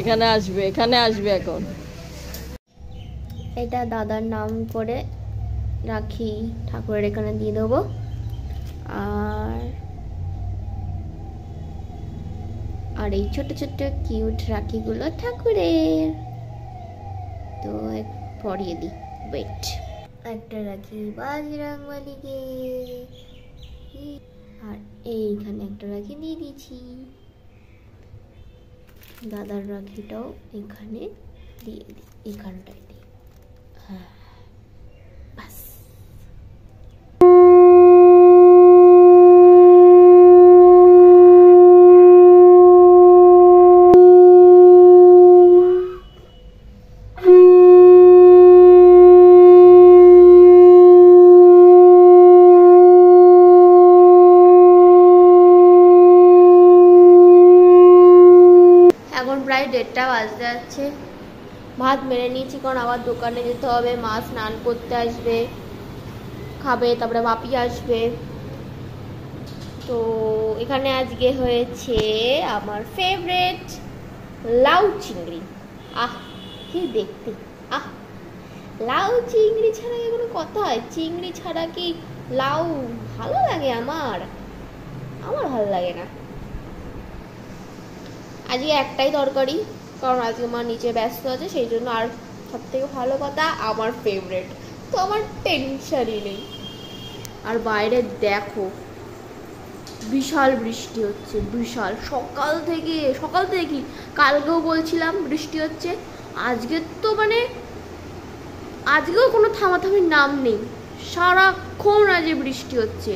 এখানে আসবে এখন। এটা দাদার নাম করে রাখি ঠাকুরের এখানে দিয়ে দেবো। আর এই ছোট ছোট কিউট রাখিগুলো ঠাকুরের। তো পরিয়ে দিই, ওয়েট। একটা রাখি বজরংবলীকে, আর এইখানে একটা রাখি দিয়ে দিয়েছি। দাদার রাখিটাও এখানে দিয়ে দিই, এখানটায় দিই। হ্যাঁ, বাস। প্রায় 1:30 বাজতে যাচ্ছে। ভাত মেরে নিয়েছি, কারণ আবার দোকানে যেতে হবে, মা স্নান করতে আসবে, খাবে, তারপরে বাপি আসবে। তো এখানে আজকে হয়েছে আমার ফেভারিট লাউ চিংড়ি। আহ কি দেখতে, আহ লাউ চিংড়ি ছাড়া কি কোনো কথা হয়? চিংড়ি ছাড়া কি লাউ ভালো লাগে? আমার ভালো লাগে না। আজকে একটাই তরকারি, কারণ আজকে মা নিচে ব্যস্ত আছে, সেই জন্য। আর সব থেকে ভালো কথা, আমার ফেভারিট, তো আমার টেনশনই নেই। আর বাইরে দেখো বিশাল বৃষ্টি হচ্ছে, বিশাল। সকাল থেকে কি, কালকেও বলছিলাম বৃষ্টি হচ্ছে, আজকে তো মানে আজকেও কোনো থামাথামির নাম নেই, সারাক্ষণ আজ বৃষ্টি হচ্ছে।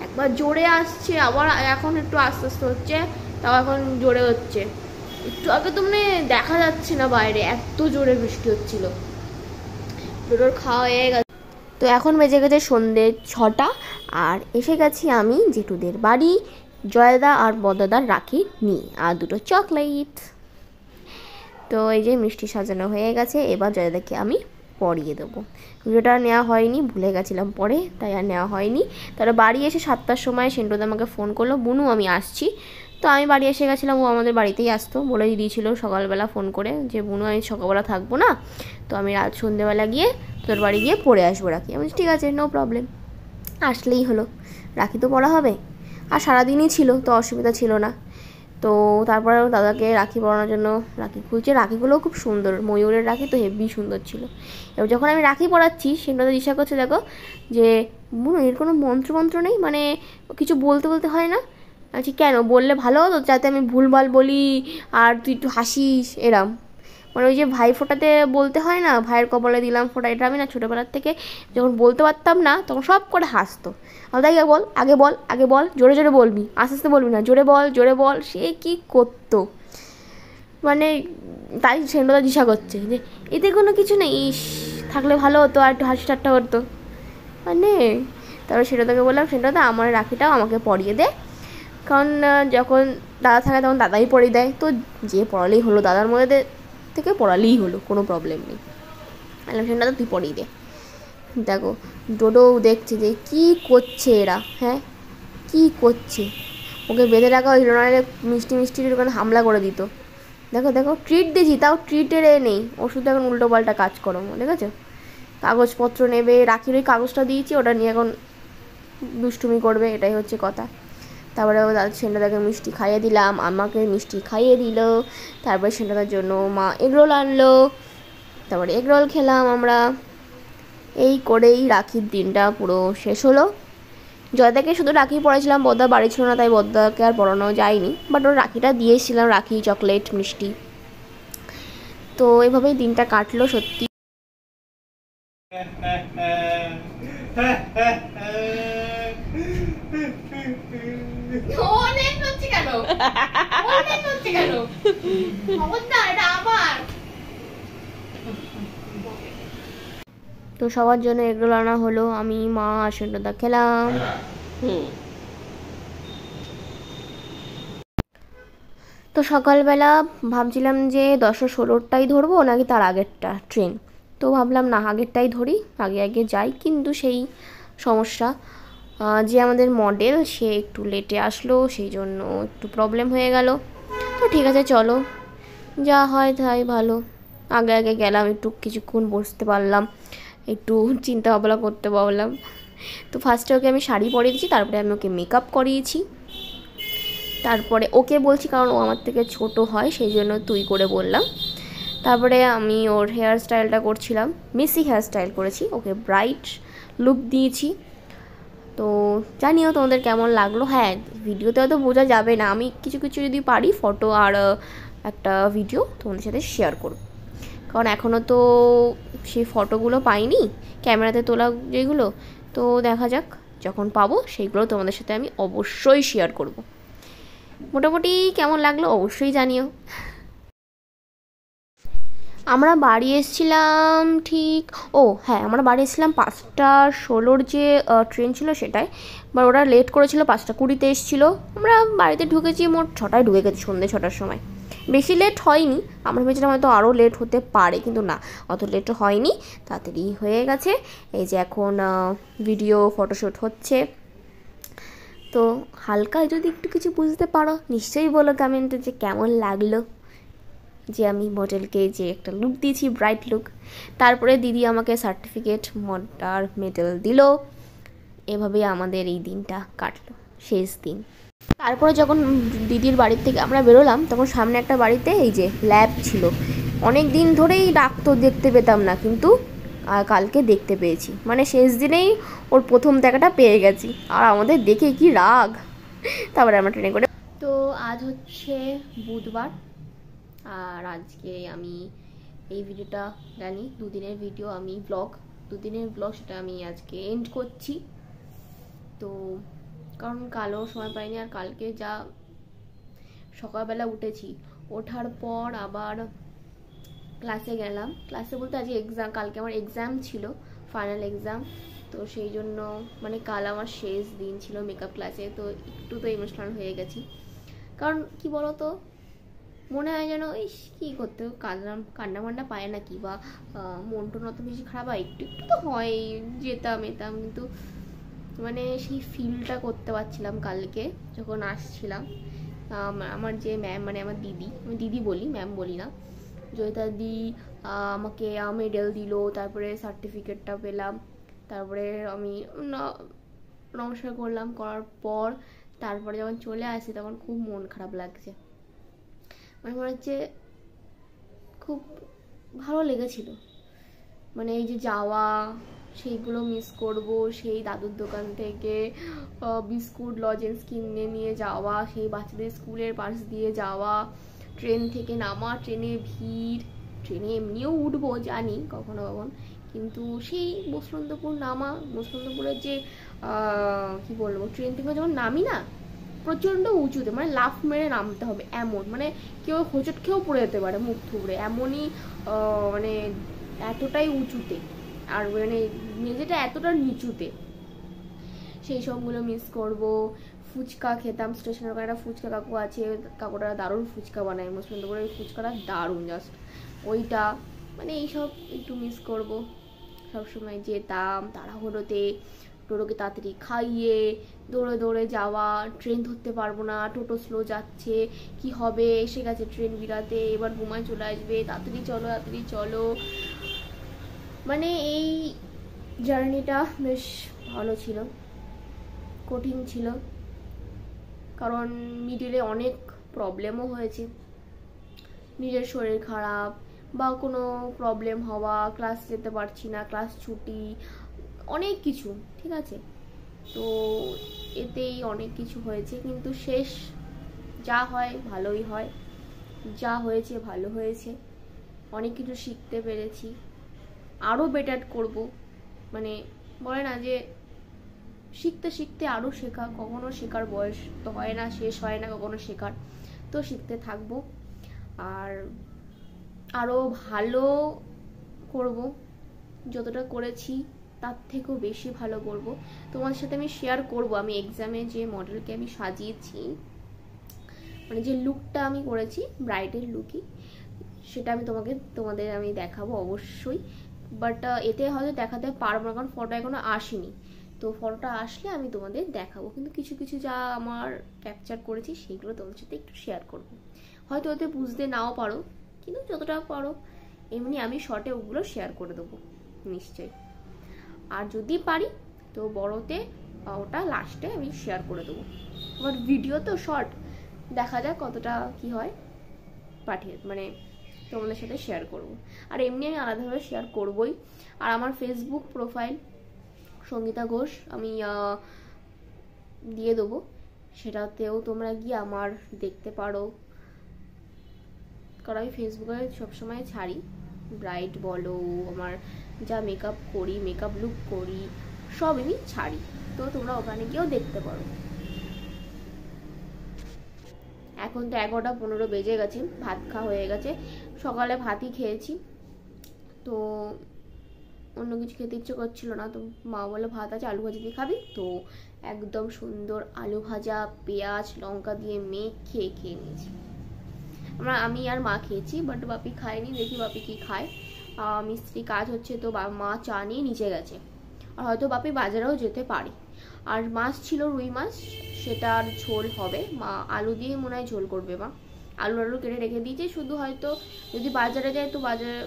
একবার জোরে আসছে, আবার এখন একটু আস্তে আস্তে হচ্ছে, তাও এখন জোরে হচ্ছে। একটু আগে তো মানে দেখা যাচ্ছে না বাইরে, এত জোরে বৃষ্টি হচ্ছিল। দুটোর খাওয়া হয়ে গেছে। তো এখন বেজে গেছে সন্ধ্যে 6টা, আর এসে গেছি আমি জেঠুদের বাড়ি জয়দা আর বদাদার রাখি নিয়ে, আর দুটো চকলেট। তো এই যে মিষ্টি সাজানো হয়ে গেছে, এবার জয়দাকে আমি পরিয়ে দেবো। ভিডিওটা নেওয়া হয়নি, ভুলে গেছিলাম পরে, তাই আর নেওয়া হয়নি। তারা বাড়ি এসে 7টার সময় সেন্টুদা আমাকে ফোন করলো, বুনু আমি আসছি। তো আমি বাড়ি এসে গেছিলাম, ও আমাদের বাড়িতেই আসতো, বলে দিয়েছিল সকালবেলা ফোন করে যে বুনু আমি সকালবেলা থাকবো না, তো আমি রাত সন্ধ্যেবেলা গিয়ে তোর বাড়ি গিয়ে পরে আসবো রাখি। আমি ঠিক আছে, নো প্রবলেম, আসলেই হলো, রাখি তো পরা হবে। আর সারাদিনই ছিল, তো অসুবিধা ছিল না। তো তারপরে দাদাকে রাখি পরানোর জন্য রাখি খুলছে। রাখিগুলোও খুব সুন্দর, ময়ূরের রাখি তো হেভি সুন্দর ছিল। এবার যখন আমি রাখি পরাচ্ছি, সেটা জিজ্ঞাসা করছে, দেখো যে বুনু এর কোনো মন্ত্র নেই, মানে কিছু বলতে হয় না? আচ্ছা কেন, বললে ভালো হতো, যাতে আমি ভুলভাল বলি আর তুই একটু হাসিস, এরম। মানে ওই যে ভাই ফোঁটাতে বলতে হয় না, ভাইয়ের কপালে দিলাম ফোঁটা, এটা আমি না ছোটোবেলার থেকে যখন বলতে পারতাম না, তখন সব করে হাসতো। তাই আগে বল, জোরে বলবি, আস্তে আস্তে বলবি না, জোরে বল। সে কি করতো, মানে তাই সেন্টুদা দিশা করছে যে এতে কোনো কিছু নেই, ইস থাকলে ভালো হতো, আর একটু হাসি ঠাট্টা করতো মানে। তারপরে সেন্টুদাকে বললাম, সেন্টুদা আমার রাখিটাও আমাকে পরিয়ে দে, কারণ যখন দাদা থাকে তখন দাদাই পরিয়ে দেয়, তো যে পড়ালেই হলো, দাদার মধ্যে থেকে পড়ালেই হলো, কোনো প্রবলেম নেই। বললাম সেন্টুদা তুই পরিয়ে দে। দেখো ডোডোও দেখছে যে কী করছে এরা, হ্যাঁ কী করছে। ওকে বেঁধে রাখা হয়েছিল, নাহলে মিষ্টির ওখানে হামলা করে দিত। দেখো ট্রিট দিয়েছি, তাও ট্রিটের নেই, ও শুধু এখন উল্টো পাল্টা কাজ করো, দেখেছো? কাগজপত্র নেবে, রাখির ওই কাগজটা দিয়েছি, ওটা নিয়ে এখন দুষ্টুমি করবে, এটাই হচ্ছে কথা। তারপরে সেন্টাদাকে মিষ্টি খাইয়ে দিলাম, আমাকে মিষ্টি খাইয়ে দিল। তারপরে সেন্টাদার জন্য মা এগরোল আনলো, তারপরে এগরোল খেলাম আমরা। এই করেই রাখির দিনটা পুরো শেষ হলো। জয়দাকে শুধু রাখি পড়াইছিলাম, বদ্দা বাড়ি ছিল না, তাই বদ্দাকে আর পড়ানো যায়নি, বাট ওর রাখিটা দিয়েছিলাম, রাখি চকলেট মিষ্টি। তো এভাবেই দিনটা কাটলো সত্যি। তো সবার জন্য এগরোল আনা হলো, আমি মা আর সেন্টুদা খেলাম। তো সকালবেলা ভাবছিলাম যে 10:16টাই ধরবো নাকি তার আগেরটা ট্রেন, তো ভাবলাম না আগেরটাই ধরি, আগে যাই। কিন্তু সেই সমস্যা, যে আমাদের মডেল সে একটু লেটে আসলো, সেই জন্য একটু প্রবলেম হয়ে গেল। তো ঠিক আছে চলো, যা হয় তাই ভালো। আগে আগে গেলাম, একটু কিছুক্ষণ বসতে পারলাম, একটু চিন্তা ভাবনা করতে পারলাম। তো ফার্স্টে ওকে আমি শাড়ি পরিয়ে দিয়েছি, তারপরে আমি ওকে মেকআপ করিয়েছি। তারপরে ওকে বলছি কারণ ও আমার থেকে ছোট হয়, সেই জন্য তুই করে বললাম। তারপরে আমি ওর হেয়ার স্টাইলটা করছিলাম, মেসি হেয়ার স্টাইল করেছি, ওকে ব্রাইট লুক দিয়েছি। তো জানিও তোমাদের কেমন লাগলো। হ্যাঁ, ভিডিওতে হয়তো বোঝা যাবে না, আমি কিছু কিছু যদি পারি ফটো আর একটা ভিডিও তোমাদের সাথে শেয়ার করব, কারণ এখনও তো সেই ফটোগুলো পাইনি, ক্যামেরাতে তোলা যেগুলো। তো দেখা যাক, যখন পাবো সেইগুলো তোমাদের সাথে আমি অবশ্যই শেয়ার করব। মোটামুটি কেমন লাগলো অবশ্যই জানিও। আমরা বাড়ি এসেছিলাম ঠিক, ও হ্যাঁ, আমরা বাড়ি এসেছিলাম 5:16 যে ট্রেন ছিল সেটাই, বা ওরা লেট করেছিল, 5:20 এসেছিলো। আমরা বাড়িতে ঢুকেছি মোট 6টায় ঢুকে গেছি, সন্ধ্যে 6টার সময়। বেশি লেট হয়নি, আমরা ভেবেছিলাম হয়তো আরও লেট হতে পারে, কিন্তু না, অত লেট হয়নি, তাড়াতাড়ি হয়ে গেছে। এই যে এখন ভিডিও ফটোশ্যুট হচ্ছে। তো হালকা যদি একটু কিছু বুঝতে পারো নিশ্চয়ই বলো কমেন্টে যে কেমন লাগলো, যে আমি মডেলকে যে একটা লুক দিয়েছি, ব্রাইট লুক। তারপরে দিদি আমাকে সার্টিফিকেট আর মেডেল দিল। এভাবেই আমাদের এই দিনটা কাটলো, শেষ দিন। তারপরে যখন দিদির বাড়ির থেকে আমরা বেরোলাম, তখন সামনে একটা বাড়িতে এই যে ল্যাব ছিল, অনেক দিন ধরেই ডাকতো, দেখতে পেতাম না, কিন্তু কালকে দেখতে পেয়েছি, মানে শেষ দিনেই ওর প্রথম দেখাটা পেয়ে গেছি। আর আমাদের দেখে কি রাগ। তারপরে আমরা ট্রেনে করে, তো আজ হচ্ছে বুধবার, আর আজকে আমি এই ভিডিওটা জানি দুদিনের ভিডিও, আমি দুদিনের ব্লগ সেটা আমি আজকে এন্ড করছি। তো কারণ কালও সময় পাইনি, আর কালকে যা সকালবেলা উঠেছি, ওঠার পর আবার ক্লাসে গেলাম। ক্লাসে বলতে আজকে এক্সাম, কালকে আমার এক্সাম ছিল, ফাইনাল এক্সাম। তো সেই জন্য মানে কাল আমার শেষ দিন ছিল মেকআপ ক্লাসে, তো একটু তো ইমোশনাল হয়ে গেছি। কারণ কি বলতো, মনে হয় যেন ইস কী করতে, কান্না মান্না পায় না কি, বা মন টন অত বেশি খারাপ হয়, একটু একটু তো হয়, যেতাম কিন্তু মানে সেই ফিলটা করতে পারছিলাম কালকে যখন আসছিলাম। আমার যে ম্যাম, মানে আমার দিদি, আমি দিদি বলি, ম্যাম বলি না, জয়িতা দি আমাকে মেডেল দিল, তারপরে সার্টিফিকেটটা পেলাম। তারপরে আমি নমস্কার করলাম, করার পর তারপরে যখন চলে আসি তখন খুব মন খারাপ লাগছে, মানে মনে হচ্ছে খুব ভালো লেগেছিল, মানে এই যে যাওয়া, সেইগুলো মিস করব, সেই দাদুর দোকান থেকে বিস্কুট লজেন্স কিনে নিয়ে যাওয়া, সেই বাচ্চাদের স্কুলের পাশ দিয়ে যাওয়া, ট্রেন থেকে নামা, ট্রেনে ভিড়, ট্রেনে এমনিও উঠবো জানি কখনো কখন, কিন্তু সেই বসন্তপুর নামা, বসন্তপুরের যে কি বলবো, ট্রেন থেকে যখন নামি না, প্রচণ্ড উঁচুতে, মানে লাফ মেরে নামতে হবে এমন, মানে কেউ হোঁচট খেয়েও পড়ে যেতে পারে মুখ থুবড়ে, এমনই মানে এতটাই উঁচুতে, আর মানে মেঝেটা এতটা নিচুতে। সেই সবগুলো মিস করব। ফুচকা খেতাম স্টেশনের ওখানে, একটা ফুচকা কাকু আছে, কাকুটা দারুণ ফুচকা বানায়, মুসলিম করে ওই ফুচকাটা দারুণ জাস্ট, ওইটা মানে এইসব একটু মিস করব। সবসময় যেতাম তাড়াহুড়োতে, টোটোকে তাড়াতাড়ি খাইয়ে দৌড়ে দৌড়ে যাওয়া, ট্রেন ধরতে পারবো না, টোটো স্লো যাচ্ছে, কি হবে, এসে গেছে ট্রেন বিরাতে, এবার ঘুমায় চলে আসবে, তাড়াতাড়ি চলো তাড়াতাড়ি চলো। মানে এই জার্নিটা বেশ ভালো ছিল, কঠিন ছিল, কারণ মিডিলে অনেক প্রবলেমও হয়েছে, নিজের শরীর খারাপ বা কোনো প্রবলেম হওয়া, ক্লাস যেতে পারছি না, ক্লাস ছুটি, অনেক কিছু, ঠিক আছে। তো এতেই অনেক কিছু হয়েছে, কিন্তু শেষ যা হয় ভালোই হয়, যা হয়েছে ভালো হয়েছে, অনেক কিছু শিখতে পেরেছি, আরও বেটার করব। মানে বলে না যে শিখতে শিখতে আরও শেখা, কখনো শেখার বয়স তো হয় না, শেষ হয় না কখনো শেখার, তো শিখতে থাকবো আর আরও ভালো করব, যতটা করেছি তার থেকেও বেশি ভালো করব। তোমাদের সাথে আমি শেয়ার করব আমি এক্সামে যে মডেলকে আমি সাজিয়েছি, মানে যে লুকটা আমি করেছি ব্রাইডের লুকই, সেটা আমি তোমাদের আমি দেখাবো অবশ্যই। বাট এতে হয়তো দেখাতে পারবো না, কারণ ফটো এখনো আসেনি, তো ফটোটা আসলে আমি তোমাদের দেখাবো, কিন্তু কিছু কিছু যা আমার ক্যাপচার করেছি সেইগুলো তোমাদের সাথে একটু শেয়ার করবো। হয়তো ওতে বুঝতে নাও পারো, কিন্তু যতটা পারো এমনি আমি শর্টে ওগুলো শেয়ার করে দেবো নিশ্চয়ই। আর যদি পারি তো বড়তে ওটা লাস্টে আমি শেয়ার করে দেবো। আমার ভিডিও তো শর্ট, দেখা যাক কতটা কি হয়, পাঠিয়ে মানে তোমাদের সাথে শেয়ার করব। আর এমনি আমি আলাদাভাবে শেয়ার করবই। আর আমার ফেসবুক প্রোফাইল সঙ্গীতা ঘোষ আমি দিয়ে দেবো, সেটাতেও তোমরা গিয়ে আমার দেখতে পারো। কারণ আমি ফেসবুকে সবসময় ছাড়ি, ব্রাইট বলো, আমার যা মেকআপ করি, মেকআপ লুক করি, সব আমি ছাড়ি, তো তোমরা ওখানে গিয়েও দেখতে পারো। এখন তো 11:15 বেজে গেছে, ভাত খাওয়া হয়ে গেছে, সকালে ভাতই খেয়েছি, তো অন্য কিছু খেতে ইচ্ছে করছিল না। তো মা বললো ভাত আছে, আলু ভাজি দিয়ে খাবি, তো একদম সুন্দর আলু ভাজা পেঁয়াজ লঙ্কা দিয়ে মেখে খেয়ে নিয়েছি। আমি আর মা খেয়েছি, বাট বাপি খায়নি, দেখি বাপি কি খায়। মিস্ত্রি কাজ হচ্ছে তো মা চা নিয়ে নিচে গেছে, আর হয়তো বাপি বাজারেও যেতে পারে। আর মাছ ছিল রুই মাছ, সেটার ঝোল হবে, মা আলু দিয়ে মনে হয় ঝোল করবে। মা আলু কেটে রেখে দিয়েছে, শুধু হয়তো যদি বাজারে যায় তো বাজারে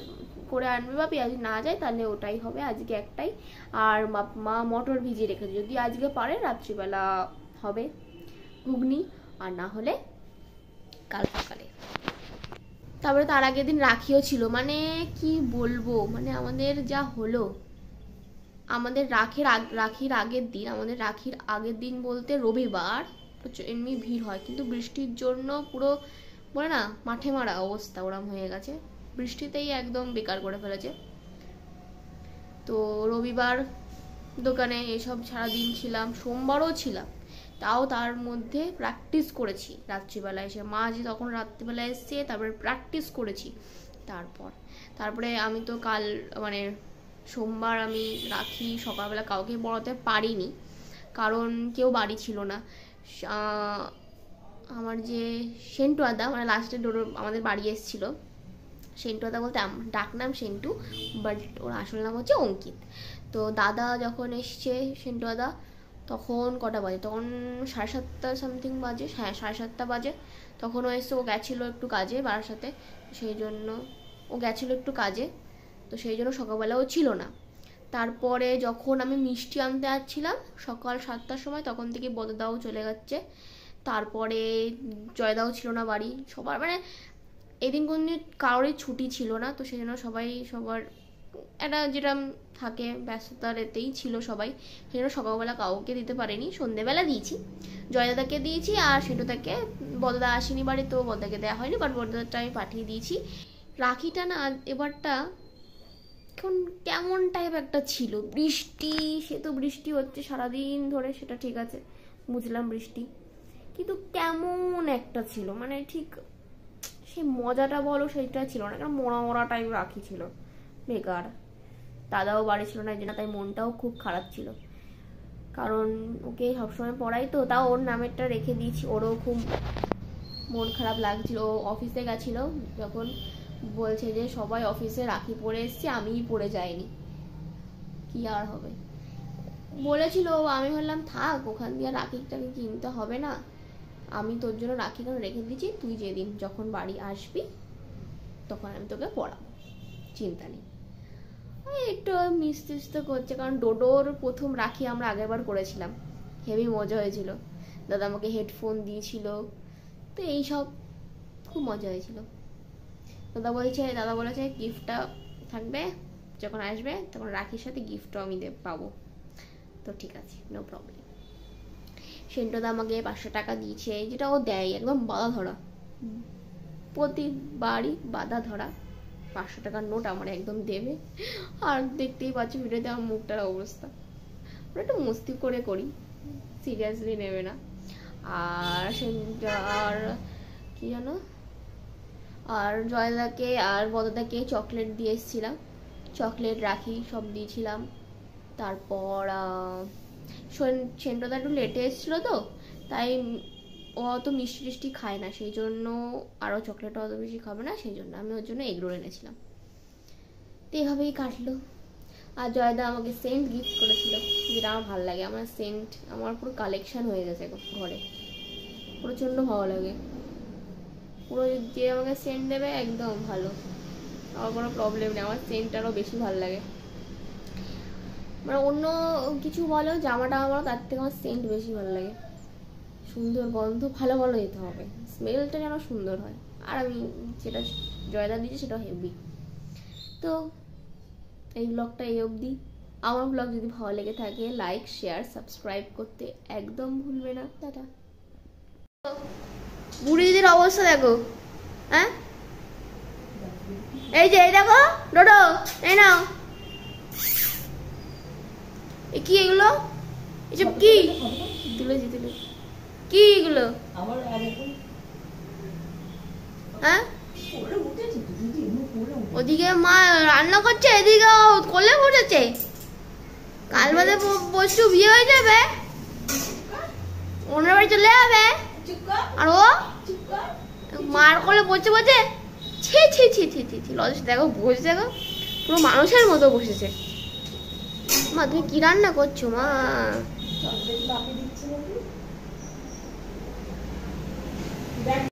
করে আনবে বাপি, আজ না যায় তাহলে ওটাই হবে আজকে একটাই। আর মা মটর ভিজিয়ে রেখেছে, যদি আজকে পারে রাত্রিবেলা হবে ঘুগনি, আর না হলে কাল সকালে। তারপরে তার আগের দিন রাখিও ছিল, মানে কি বলবো, মানে আমাদের যা হলো, আমাদের রাখির আগের দিন বলতে রবিবার এমনি ভিড় হয়, কিন্তু বৃষ্টির জন্য পুরো বলে না মাঠে মারা অবস্থা ওরম হয়ে গেছে, বৃষ্টিতেই একদম বেকার করে ফেলেছে। তো রবিবার দোকানে এসব সারাদিন ছিলাম, সোমবারও ছিলাম, তাও তার মধ্যে প্র্যাকটিস করেছি রাত্রিবেলা এসে। মা যে তখন রাত্রিবেলা এসছে, তারপরে প্র্যাকটিস করেছি। তারপরে আমি তো কাল মানে সোমবার আমি রাখি সকালবেলা কাউকে পড়াতে পারিনি, কারণ কেউ বাড়ি ছিল না। আমার যে সেন্টু আদা, মানে লাস্টে আমাদের বাড়ি এসেছিল, সেন্টু দাদা বলতে ডাক নাম সেন্টু, বাট ওর আসল নাম হচ্ছে অঙ্কিত। তো দাদা যখন এসছে সেন্টু দাদা, তখন কটা বাজে, তখন 7:30 সামথিং বাজে, হ্যাঁ 7:30 বাজে। তখন ও এসে, ও গেছিলো একটু কাজে বারাসাতে, সেই জন্য ও গেছিলো একটু কাজে, তো সেই জন্য সকালবেলা ও ছিল না। তারপরে যখন আমি মিষ্টি আনতে আসছিলাম সকাল 7টার সময়, তখন থেকে বদদাও চলে যাচ্ছে। তারপরে জয়দাও ছিল না বাড়ি, সবার মানে এদিন কোনদিন কারোরই ছুটি ছিল না, তো সেই জন্য সবার একটা যেটা থাকে ব্যস্ততার এতেই ছিল সবাই, সেই জন্য সকালবেলা কাউকে দিতে পারিনি, সন্ধেবেলা দিয়েছি, জয়দাদাকে দিয়েছি। আর সেটাকে বদদা আসেনি বাড়ি, তো বদদাকে দেওয়া হয়নি, বাট বদদাটা আমি পাঠিয়ে দিয়েছি। রাখিটা না এবারটা এখন কেমন টাইপ একটা ছিল, বৃষ্টি, সে তো বৃষ্টি হচ্ছে সারাদিন ধরে, সেটা ঠিক আছে বুঝলাম বৃষ্টি, কিন্তু কেমন একটা ছিল, মানে ঠিক সে মজাটা বলো সেইটা ছিল না, কারণ মরা টাইপ রাখি ছিল, বেকার। দাদাও বাড়ি ছিল না, যেটা তাই মনটাও খুব খারাপ ছিল, কারণ ওকে সবসময় পড়াই তো, তাও ওর নামেরটা রেখে দিয়েছি, ওরও খুব মন খারাপ লাগছিল। ও অফিসে গেছিল যখন, বলছে যে সবাই অফিসে রাখি পরে এসছে, আমিই পরে যাইনি, কি আর হবে বলেছিল। আমি ভাবলাম থাক, ওখান দিয়ে রাখিটাকে কিনতে হবে না, আমি তোর জন্য রাখি কেন রেখে দিয়েছি, তুই যেদিন যখন বাড়ি আসবি তখন আমি তোকে পড়াবো, চিন্তা নেই। একটু মিস্তে করছে, কারণ ডোডোর প্রথম রাখি আমরা আগেরবার করেছিলাম, হেভি মজা হয়েছিল, দাদা আমাকে হেডফোন দিয়েছিল, তো এইসব খুব মজা হয়েছিল। দাদা বলেছে গিফটটা থাকবে, যখন আসবে তখন রাখির সাথে গিফটও আমি পাবো, তো ঠিক আছে, নো প্রবলেম। সেন্টুদা আমাকে 500 টাকা দিয়েছে, যেটা ও দেয় একদম বাধা ধরা, প্রতিবারই বাধা ধরা 500 টাকার নোট আমার একদম দেবে। আর দেখতেই পাচ্ছি ভিডিওতে আমার মুখটার অবস্থা, ওরা একটু মস্তি করে করি, সিরিয়াসলি নেবে না। আর কি জানো, আর জয়দাকে আর বদদাকে চকলেট দিয়ে এসেছিলাম, চকলেট রাখি সব দিয়েছিলাম। তারপর সেন্টুদা একটু লেটে এসেছিলো, তো তাই ও অত মিষ্টি খায় না, সেই জন্য আরও চকলেটও অত বেশি খাবে না, সেই জন্য আমি ওর জন্য এগরোল এনেছিলাম। তো এভাবেই কাটলো। আর জয়দা আমাকে সেন্ট গিফট করেছিল, যেটা আমার ভালো লাগে, আমার সেন্ট আমার পুরো কালেকশন হয়ে গেছে ঘরে, প্রচণ্ড ভালো লাগে। পুরো যে আমাকে সেন্ট দেবে একদম ভালো, আমার কোনো প্রবলেম নেই। আমার সেন্ট আরও বেশি ভালো লাগে, মানে অন্য কিছু বলো জামাটা আমার তার থেকে আমার সেন্ট বেশি ভালো লাগে। সুন্দর গন্ধ ভালো ভালো দিতে হবে, স্মেলটা যেন সুন্দর হয়। আর আমি যেটা জয়দা দিয়েছি সেটা হেভি। তো এই ব্লগটা এই অবধি। আমার ব্লগ যদি ভালো লেগে থাকে লাইক শেয়ার সাবস্ক্রাইব করতে একদম ভুলবে না। টাটা। বুড়ি দিদির অবস্থা দেখো, হ্যাঁ এই যে এই দেখো ডোডো, এই নাও। এ কি এগুলো, এসব কি তুলেছি তুলে, কি এগুলো হ্যাঁ? ওদিকে মা রান্না করছে, এদিকে কোলে বসেছে। কাল বাদে পরশু বিয়ে হয়ে যাবে, ওনার বাড়ি চলে যাবে, আর ও মার কোলে বসে বসে ছি ছি ছি ছি ছি ছি। লজেশ দেখো বসে দেখো, পুরো মানুষের মতো বসেছে। মা তুমি কি রান্না করছো মা?